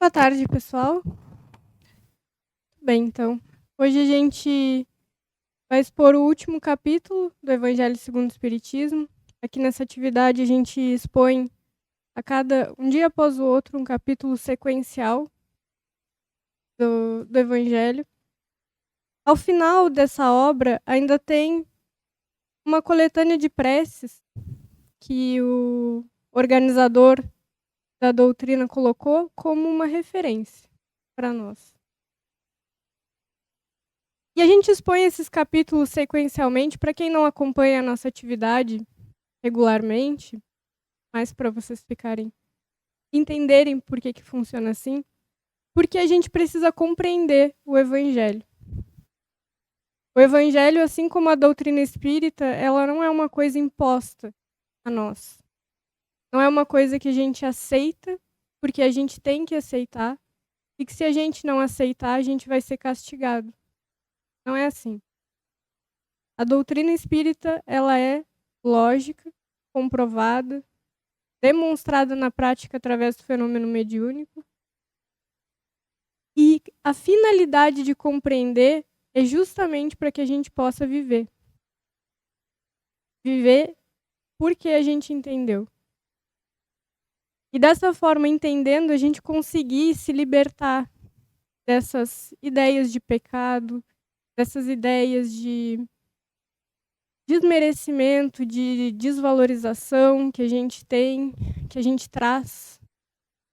Boa tarde, pessoal. Bem, então, hoje a gente vai expor o último capítulo do Evangelho segundo o Espiritismo. Aqui nessa atividade a gente expõe um dia após o outro, um capítulo sequencial do Evangelho. Ao final dessa obra, ainda tem uma coletânea de preces que o organizador da doutrina colocou como uma referência para nós. E a gente expõe esses capítulos sequencialmente para quem não acompanha a nossa atividade regularmente, mas para vocês entenderem por que funciona assim, porque a gente precisa compreender o Evangelho. O Evangelho, assim como a doutrina espírita, ela não é uma coisa imposta a nós. Não é uma coisa que a gente aceita porque a gente tem que aceitar e que se a gente não aceitar, a gente vai ser castigado. Não é assim. A doutrina espírita, ela é lógica, comprovada, demonstrada na prática através do fenômeno mediúnico. E a finalidade de compreender é justamente para que a gente possa viver. Viver porque a gente entendeu. E dessa forma, entendendo, a gente conseguir se libertar dessas ideias de pecado, dessas ideias de desmerecimento, de desvalorização que a gente tem, que a gente traz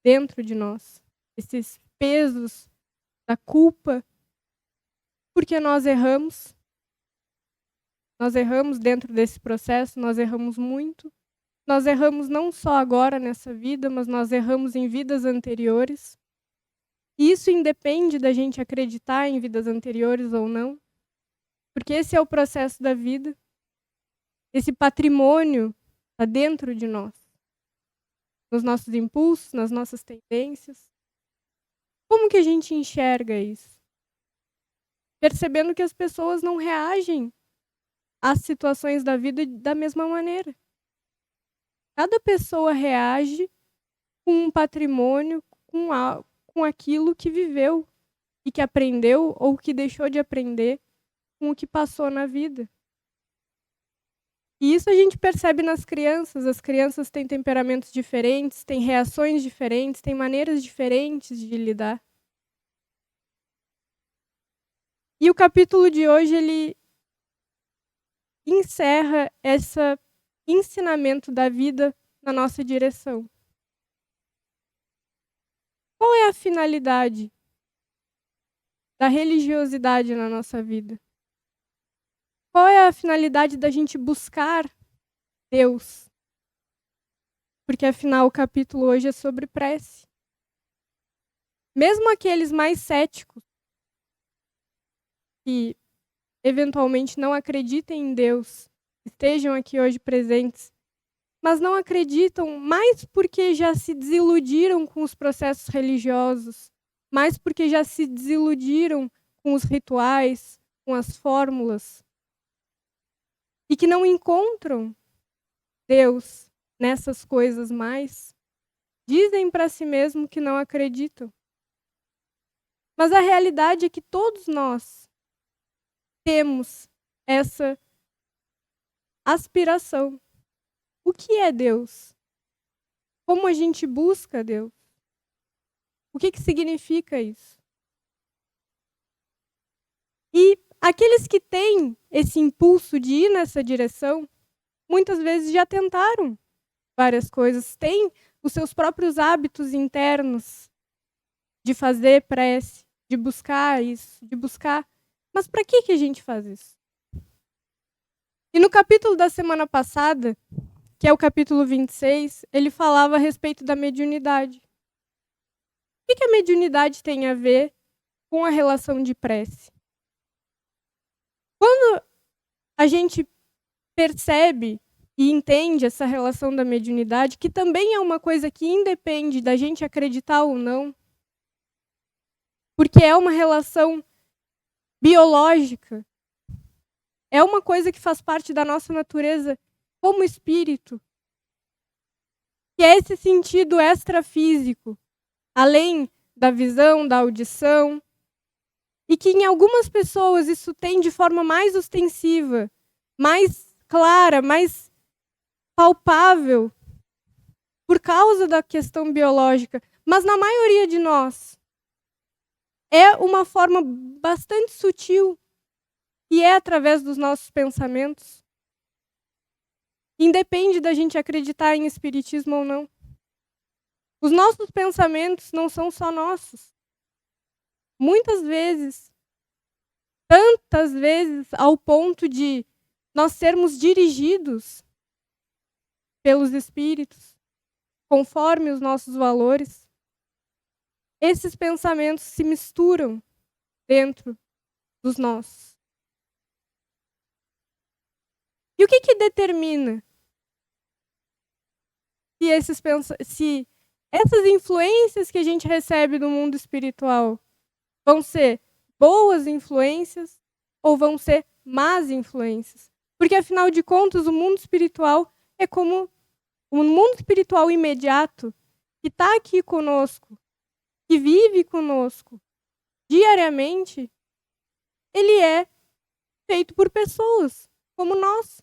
dentro de nós. Esses pesos da culpa, porque nós erramos. Nós erramos dentro desse processo, nós erramos muito. Nós erramos não só agora nessa vida, mas nós erramos em vidas anteriores. E isso independe da gente acreditar em vidas anteriores ou não, porque esse é o processo da vida. Esse patrimônio está dentro de nós, nos nossos impulsos, nas nossas tendências. Como que a gente enxerga isso? Percebendo que as pessoas não reagem às situações da vida da mesma maneira. Cada pessoa reage com um patrimônio, com aquilo que viveu e que aprendeu ou que deixou de aprender com o que passou na vida. E isso a gente percebe nas crianças. As crianças têm temperamentos diferentes, têm reações diferentes, têm maneiras diferentes de lidar. E o capítulo de hoje, ele encerra esse ensinamento da vida na nossa direção. Qual é a finalidade da religiosidade na nossa vida? Qual é a finalidade da gente buscar Deus? Porque afinal o capítulo hoje é sobre prece. Mesmo aqueles mais céticos, que eventualmente não acreditem em Deus, estejam aqui hoje presentes, mas não acreditam mais porque já se desiludiram com os processos religiosos, mais porque já se desiludiram com os rituais, com as fórmulas, e que não encontram Deus nessas coisas mais, dizem para si mesmo que não acreditam. Mas a realidade é que todos nós temos essa aspiração. O que é Deus? Como a gente busca Deus? O que significa isso? E aqueles que têm esse impulso de ir nessa direção, muitas vezes já tentaram várias coisas, têm os seus próprios hábitos internos de fazer prece, de buscar isso, de buscar. Mas para que a gente faz isso? E no capítulo da semana passada, que é o capítulo 26, ele falava a respeito da mediunidade. O que a mediunidade tem a ver com a relação de prece? Quando a gente percebe e entende essa relação da mediunidade, que também é uma coisa que independe da gente acreditar ou não, porque é uma relação biológica, é uma coisa que faz parte da nossa natureza como espírito, que é esse sentido extrafísico, além da visão, da audição, e que em algumas pessoas isso tem de forma mais ostensiva, mais clara, mais palpável, por causa da questão biológica, mas na maioria de nós é uma forma bastante sutil e é através dos nossos pensamentos. Independe da gente acreditar em espiritismo ou não. Os nossos pensamentos não são só nossos. Muitas vezes, tantas vezes, ao ponto de nós sermos dirigidos pelos espíritos, conforme os nossos valores, esses pensamentos se misturam dentro dos nossos. E o que determina se essas influências que a gente recebe do mundo espiritual vão ser boas influências ou vão ser más influências? Porque, afinal de contas, o mundo espiritual é como um mundo espiritual imediato que está aqui conosco, que vive conosco diariamente. Ele é feito por pessoas como nós.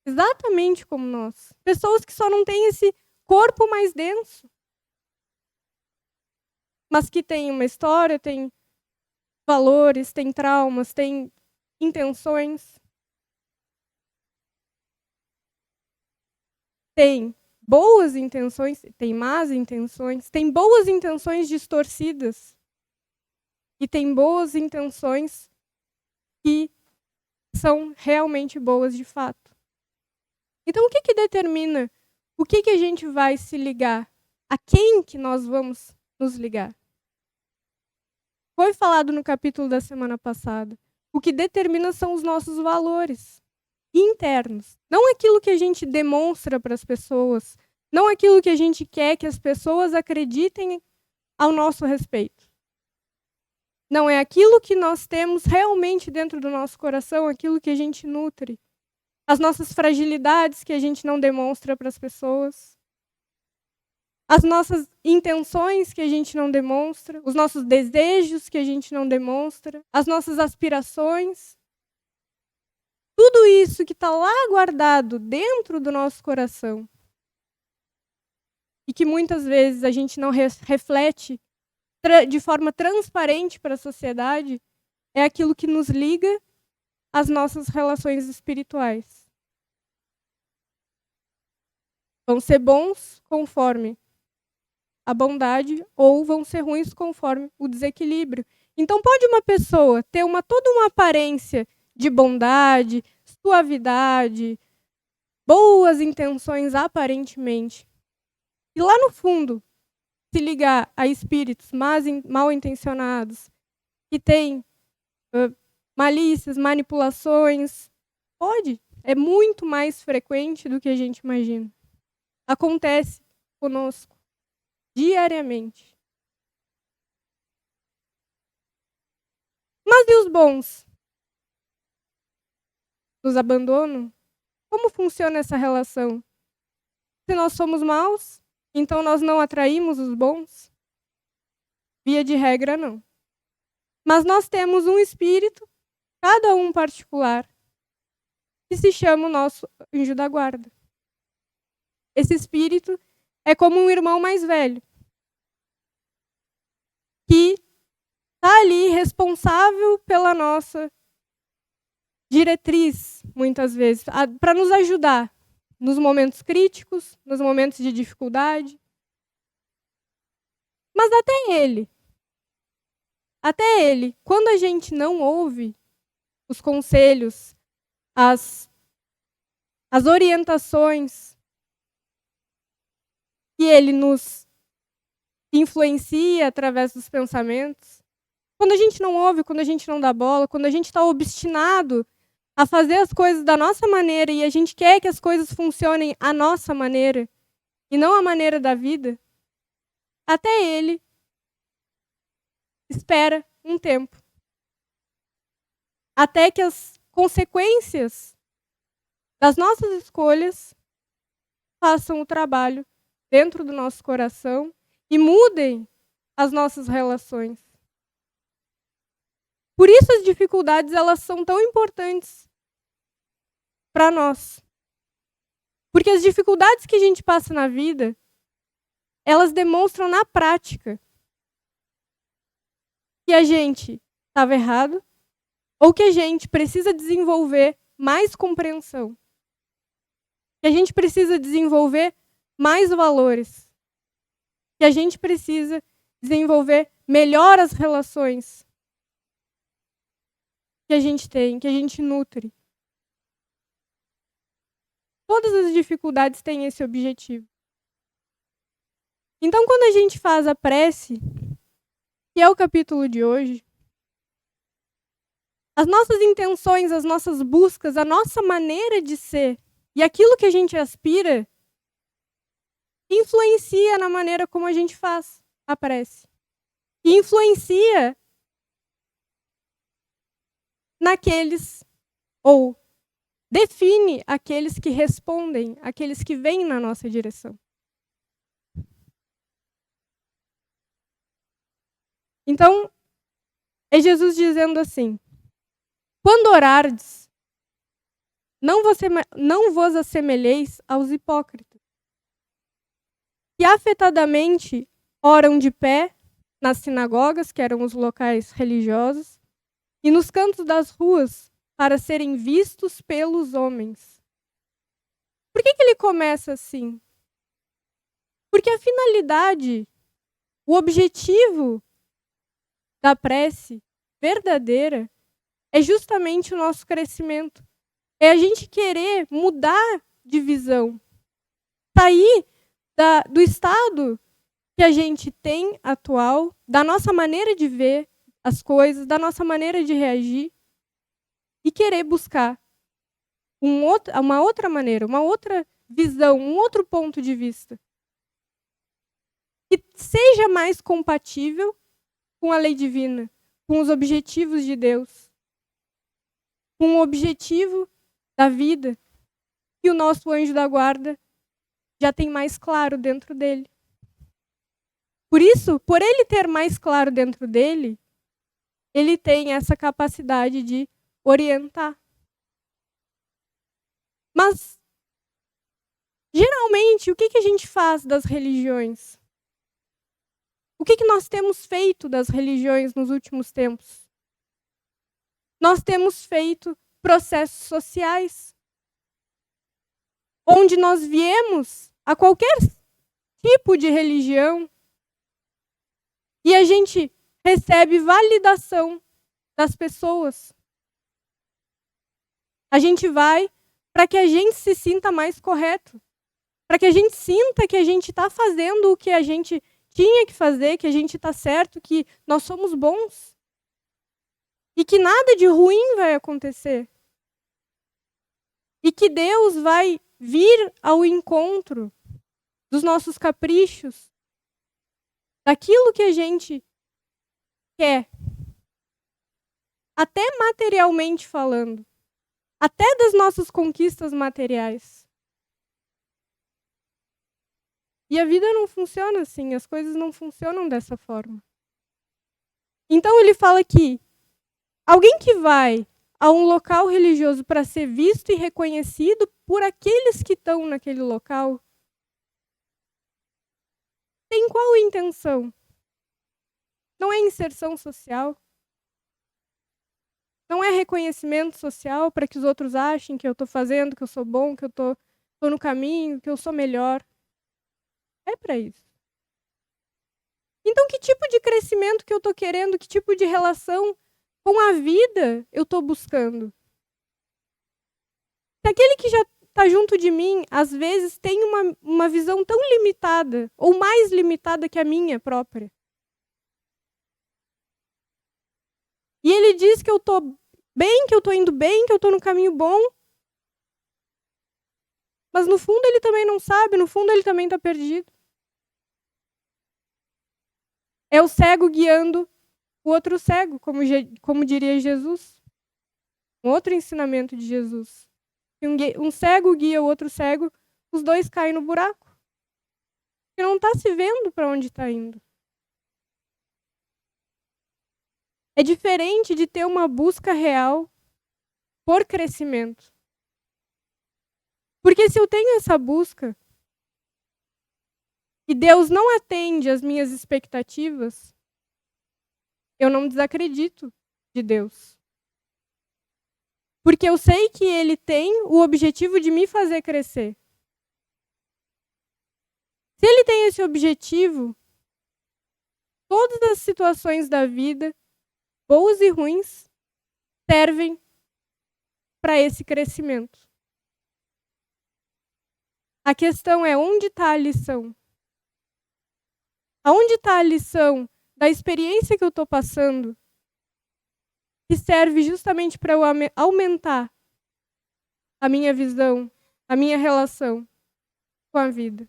Exatamente como nós. Pessoas que só não têm esse corpo mais denso, mas que têm uma história, têm valores, têm traumas, têm intenções. Tem boas intenções, tem más intenções, tem boas intenções distorcidas e tem boas intenções que são realmente boas de fato. Então, o que determina o que a gente vai se ligar? A quem que nós vamos nos ligar? Foi falado no capítulo da semana passada. O que determina são os nossos valores internos. Não aquilo que a gente demonstra para as pessoas, não aquilo que a gente quer que as pessoas acreditem ao nosso respeito. Não é aquilo que nós temos realmente dentro do nosso coração, aquilo que a gente nutre. As nossas fragilidades que a gente não demonstra para as pessoas. As nossas intenções que a gente não demonstra. Os nossos desejos que a gente não demonstra. As nossas aspirações. Tudo isso que está lá guardado dentro do nosso coração. E que muitas vezes a gente não reflete de forma transparente para a sociedade, é aquilo que nos liga às nossas relações espirituais. Vão ser bons conforme a bondade ou vão ser ruins conforme o desequilíbrio. Então pode uma pessoa ter toda uma aparência de bondade, suavidade, boas intenções aparentemente. E lá no fundo, se ligar a espíritos mal intencionados, que têm malícias, manipulações, pode. É muito mais frequente do que a gente imagina. Acontece conosco diariamente. Mas e os bons? Nos abandonam? Como funciona essa relação? Se nós somos maus, então nós não atraímos os bons? Via de regra, não. Mas nós temos um espírito, cada um particular, que se chama o nosso anjo da guarda. Esse espírito é como um irmão mais velho, que está ali responsável pela nossa diretriz, muitas vezes, para nos ajudar nos momentos críticos, nos momentos de dificuldade. Mas até ele, quando a gente não ouve os conselhos, as orientações que ele nos influencia através dos pensamentos, quando a gente não ouve, quando a gente não dá bola, quando a gente está obstinado a fazer as coisas da nossa maneira e a gente quer que as coisas funcionem à nossa maneira e não à maneira da vida, até ele espera um tempo. Até que as consequências das nossas escolhas façam o trabalho dentro do nosso coração e mudem as nossas relações. Por isso as dificuldades, elas são tão importantes para nós. Porque as dificuldades que a gente passa na vida, elas demonstram na prática que a gente estava errado ou que a gente precisa desenvolver mais compreensão. Que a gente precisa desenvolver mais valores. Que a gente precisa desenvolver melhor as relações que a gente tem, que a gente nutre. Todas as dificuldades têm esse objetivo. Então, quando a gente faz a prece, que é o capítulo de hoje, as nossas intenções, as nossas buscas, a nossa maneira de ser e aquilo que a gente aspira influencia na maneira como a gente faz a prece. E influencia naqueles, ou define aqueles que respondem, aqueles que vêm na nossa direção. Então, é Jesus dizendo assim: quando orardes, não vos assemelheis aos hipócritas, que afetadamente oram de pé nas sinagogas, que eram os locais religiosos, e nos cantos das ruas, para serem vistos pelos homens. Por que ele começa assim? Porque a finalidade, o objetivo da prece verdadeira é justamente o nosso crescimento. É a gente querer mudar de visão. Sair do estado que a gente tem atual, da nossa maneira de ver as coisas, da nossa maneira de reagir, e querer buscar uma outra maneira, uma outra visão, um outro ponto de vista. Que seja mais compatível com a lei divina, com os objetivos de Deus, com o objetivo da vida que o nosso anjo da guarda já tem mais claro dentro dele. Por isso, por ele ter mais claro dentro dele, ele tem essa capacidade de orientar. Mas, geralmente, o que a gente faz das religiões? O que nós temos feito das religiões nos últimos tempos? Nós temos feito processos sociais, onde nós viemos a qualquer tipo de religião e a gente recebe validação das pessoas. A gente vai para que a gente se sinta mais correto, para que a gente sinta que a gente está fazendo o que a gente tinha que fazer, que a gente está certo, que nós somos bons e que nada de ruim vai acontecer. E que Deus vai vir ao encontro dos nossos caprichos, daquilo que a gente quer, até materialmente falando, até das nossas conquistas materiais. E a vida não funciona assim, as coisas não funcionam dessa forma. Então ele fala que alguém que vai a um local religioso para ser visto e reconhecido por aqueles que estão naquele local, tem qual intenção? Não é inserção social? Não é reconhecimento social para que os outros achem que eu estou fazendo, que eu sou bom, que eu estou no caminho, que eu sou melhor? É para isso. Então, que tipo de crescimento que eu estou querendo? Que tipo de relação com a vida eu estou buscando? Se aquele que já está junto de mim, às vezes, tem uma visão tão limitada, ou mais limitada que a minha própria. E ele diz que eu estou bem, que eu estou indo bem, que eu estou no caminho bom. Mas no fundo ele também não sabe, no fundo ele também está perdido. É o cego guiando o outro cego, como diria Jesus. Um outro ensinamento de Jesus. Um cego guia o outro cego, os dois caem no buraco. Porque não está se vendo para onde está indo. É diferente de ter uma busca real por crescimento. Porque se eu tenho essa busca e Deus não atende às minhas expectativas, eu não desacredito de Deus. Porque eu sei que Ele tem o objetivo de me fazer crescer. Se Ele tem esse objetivo, todas as situações da vida, boas e ruins, servem para esse crescimento. A questão é onde está a lição? Aonde está a lição da experiência que eu estou passando, que serve justamente para eu aumentar a minha visão, a minha relação com a vida?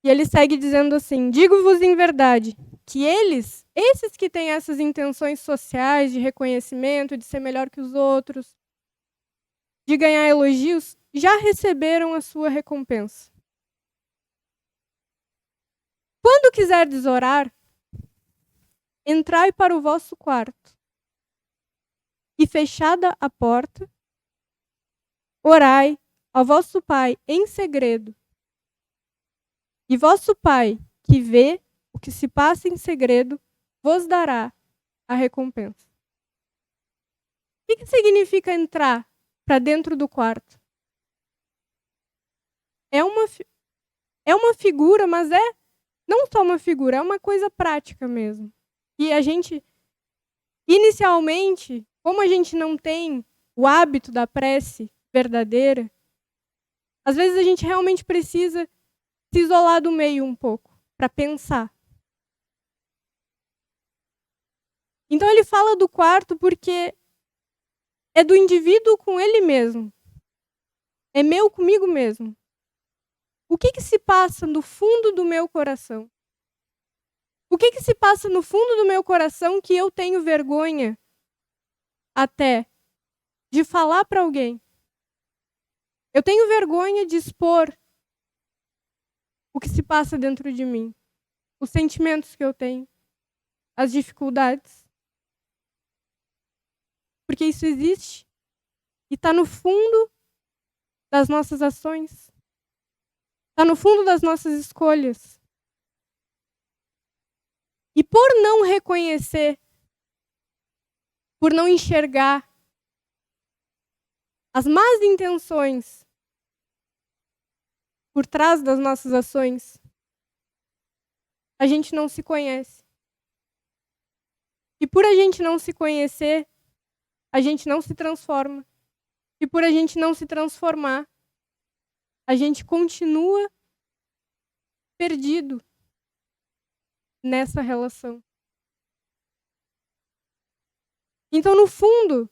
E ele segue dizendo assim: digo-vos em verdade, que esses que têm essas intenções sociais de reconhecimento, de ser melhor que os outros, de ganhar elogios, já receberam a sua recompensa. Quando quiserdes orar, entrai para o vosso quarto, e fechada a porta, orai ao vosso Pai em segredo. E vosso Pai, que vê o que se passa em segredo, vos dará a recompensa. O que significa entrar para dentro do quarto? É uma figura, mas não só uma figura, é uma coisa prática mesmo. E a gente, inicialmente, como a gente não tem o hábito da prece verdadeira, às vezes a gente realmente precisa se isolar do meio um pouco, para pensar. Então ele fala do quarto porque é do indivíduo com ele mesmo. É meu comigo mesmo. O que se passa no fundo do meu coração? O que se passa no fundo do meu coração que eu tenho vergonha até de falar para alguém? Eu tenho vergonha de expor o que se passa dentro de mim, os sentimentos que eu tenho, as dificuldades. Porque isso existe e está no fundo das nossas ações, está no fundo das nossas escolhas. E por não reconhecer, por não enxergar as más intenções por trás das nossas ações, a gente não se conhece. E por a gente não se conhecer, a gente não se transforma. E por a gente não se transformar, a gente continua perdido nessa relação. Então, no fundo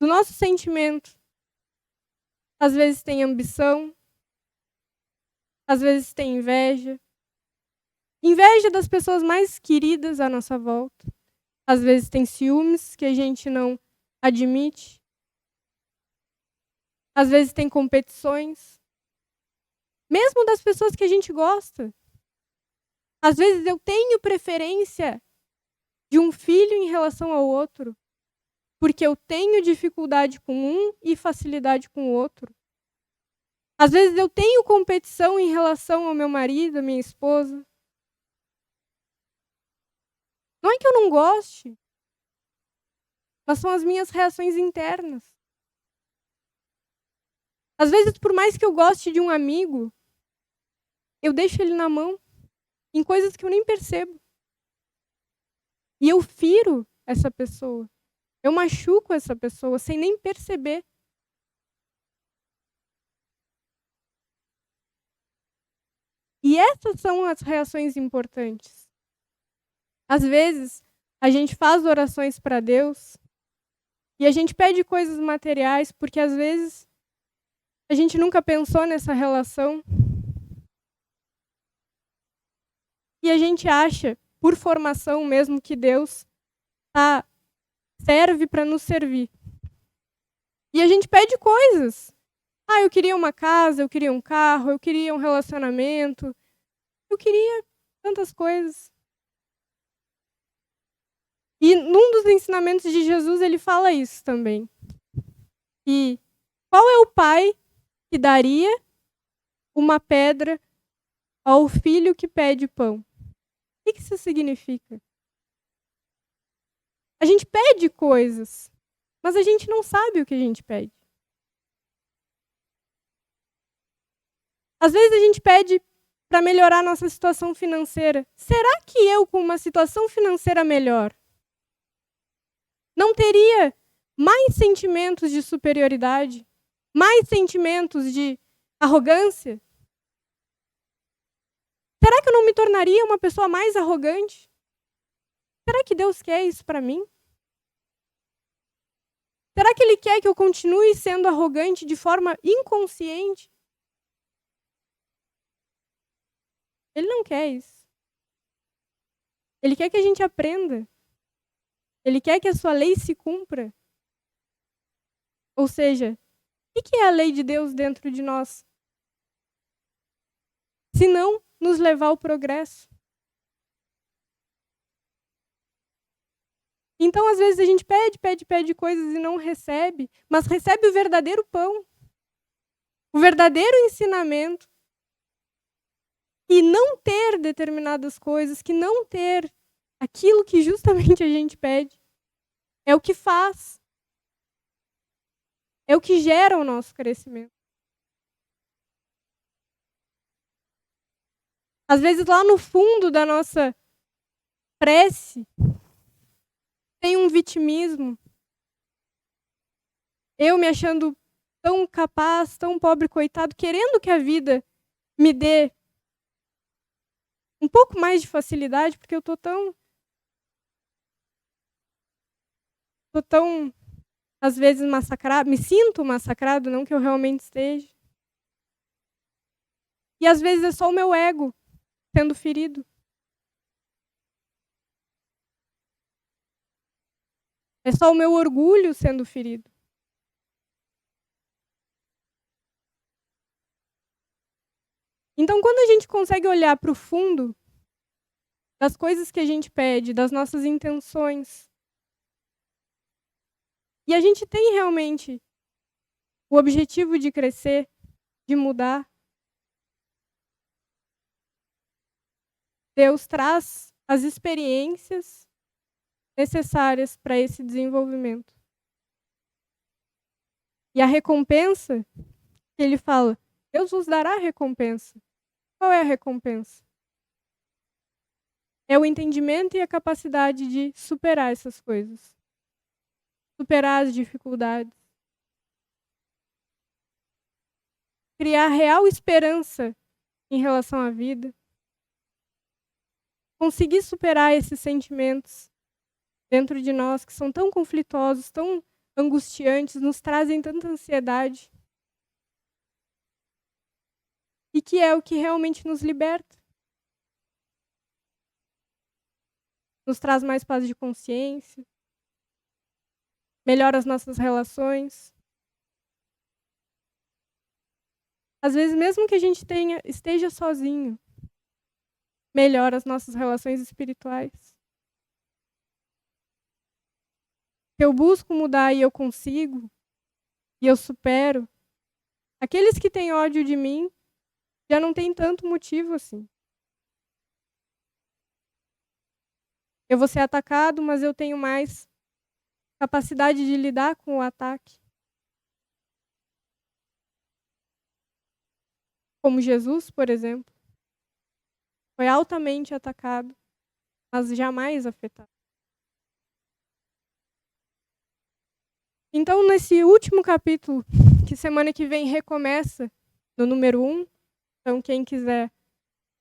do nosso sentimento, às vezes tem ambição, às vezes tem inveja. Inveja das pessoas mais queridas à nossa volta. Às vezes tem ciúmes que a gente não admite. Às vezes tem competições. Mesmo das pessoas que a gente gosta. Às vezes eu tenho preferência de um filho em relação ao outro, porque eu tenho dificuldade com um e facilidade com o outro. Às vezes eu tenho competição em relação ao meu marido, à minha esposa. Não é que eu não goste, mas são as minhas reações internas. Às vezes, por mais que eu goste de um amigo, eu deixo ele na mão em coisas que eu nem percebo. E eu firo essa pessoa. Eu machuco essa pessoa sem nem perceber. E essas são as reações importantes. Às vezes, a gente faz orações para Deus e a gente pede coisas materiais porque às vezes a gente nunca pensou nessa relação. E a gente acha, por formação mesmo, que Deus serve para nos servir. E a gente pede coisas Eu queria uma casa, eu queria um carro, eu queria um relacionamento, eu queria tantas coisas. E num dos ensinamentos de Jesus ele fala isso também. E qual é o pai que daria uma pedra ao filho que pede pão? O que isso significa? A gente pede coisas, mas a gente não sabe o que a gente pede. Às vezes a gente pede para melhorar nossa situação financeira. Será que eu, com uma situação financeira melhor, não teria mais sentimentos de superioridade? Mais sentimentos de arrogância? Será que eu não me tornaria uma pessoa mais arrogante? Será que Deus quer isso para mim? Será que Ele quer que eu continue sendo arrogante de forma inconsciente? Ele não quer isso. Ele quer que a gente aprenda. Ele quer que a sua lei se cumpra. Ou seja, o que é a lei de Deus dentro de nós? Se não nos levar ao progresso. Então, às vezes, a gente pede coisas e não recebe, mas recebe o verdadeiro pão, o verdadeiro ensinamento. E não ter determinadas coisas, que não ter aquilo que justamente a gente pede, é o que faz, é o que gera o nosso crescimento. Às vezes, lá no fundo da nossa prece, tem um vitimismo. Eu me achando tão capaz, tão pobre, coitado, querendo que a vida me dê um pouco mais de facilidade, porque eu tô tão, às vezes, massacrado, me sinto massacrado, não que eu realmente esteja. E às vezes é só o meu ego sendo ferido. É só o meu orgulho sendo ferido. Então, quando a gente consegue olhar para o fundo das coisas que a gente pede, das nossas intenções, e a gente tem realmente o objetivo de crescer, de mudar, Deus traz as experiências necessárias para esse desenvolvimento. E a recompensa, que ele fala, Deus vos dará recompensa. Qual é a recompensa? É o entendimento e a capacidade de superar essas coisas. Superar as dificuldades. Criar real esperança em relação à vida. Conseguir superar esses sentimentos dentro de nós que são tão conflituosos, tão angustiantes, nos trazem tanta ansiedade. E que é o que realmente nos liberta. Nos traz mais paz de consciência. Melhora as nossas relações. Às vezes, mesmo que a gente esteja sozinho, melhora as nossas relações espirituais. Se eu busco mudar e eu consigo, e eu supero, aqueles que têm ódio de mim já não têm tanto motivo assim. Eu vou ser atacado, mas eu tenho mais capacidade de lidar com o ataque. Como Jesus, por exemplo, foi altamente atacado, mas jamais afetado. Então, nesse último capítulo, que semana que vem recomeça, no número 1, então quem quiser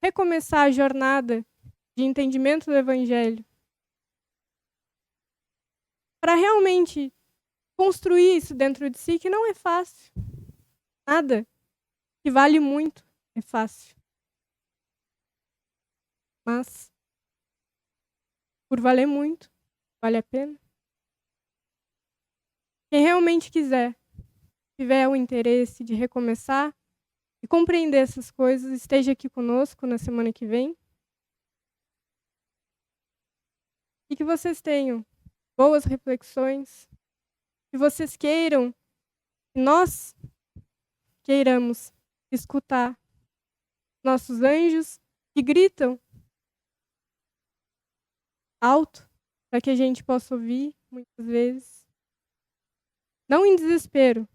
recomeçar a jornada de entendimento do Evangelho, para realmente construir isso dentro de si, que não é fácil. Nada que vale muito é fácil. Mas, por valer muito, vale a pena. Quem realmente quiser tiver o interesse de recomeçar e compreender essas coisas, esteja aqui conosco na semana que vem. E que vocês tenham boas reflexões, que vocês queiram, que nós queiramos escutar nossos anjos que gritam alto para que a gente possa ouvir muitas vezes. Não em desespero,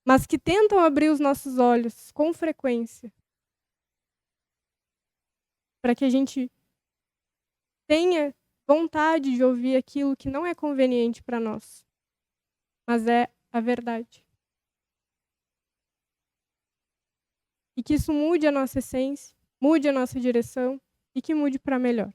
mas que tentam abrir os nossos olhos com frequência para que a gente tenha vontade de ouvir aquilo que não é conveniente para nós, mas é a verdade. E que isso mude a nossa essência, mude a nossa direção e que mude para melhor.